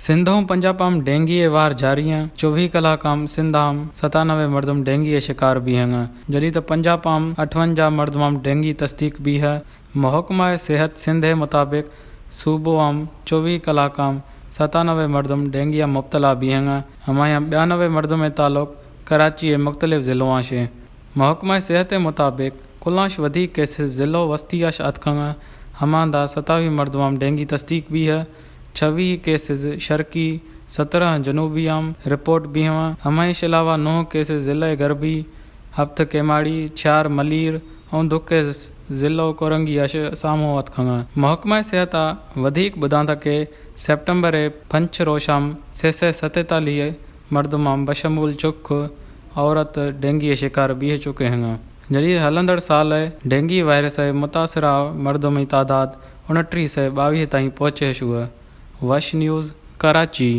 सिंधों पंजाबाम dinghy वार जारी हैं। 24 कलाकाम सिंधाम 97 मर्दम dinghy शिकार भी हैं। जरी तो पंजाबाम 58 मर्दमाम डेंगी तस्दीक भी है। महकमा सेहत सिंध मुताबिक सूबोआम 24 कलाकाम 97 मर्दम डेंगी मुब्तला भी हैं। हमारे 92 मर्दम ताल्लुक कराची मुख्तलिफ ज़िलों से। महकमा सेहत मुताबिक कुलाश वधी केसेस ज़िलो वस्तियाश अतखंग हमादा 27 मर्दमाम डेंगी तस्दीक भी है। 26 केसेस शर्की 17 जनूबियाम रिपोर्ट भी हैं। हमारे अलावा 9 केसेस ज़िले गरबी हफ्त केमाड़ी 4 मलीर और 2 केस ज़िलो कोरंगी सामो अतखंग। महकमा सेहत वधिक ॿुधां के सेप्टेम्बर पंच रोशाम 647 मर्दमाम बशमूल चुख औरत डेंगी शिकार भी चुके हैं। जड़ी हलंदड़ साल डेंगी वायरस मुतासरा मर्दों की तादाद 29 से 22 ताईं पहुंचे हुआ। वश न्यूज़ कराची।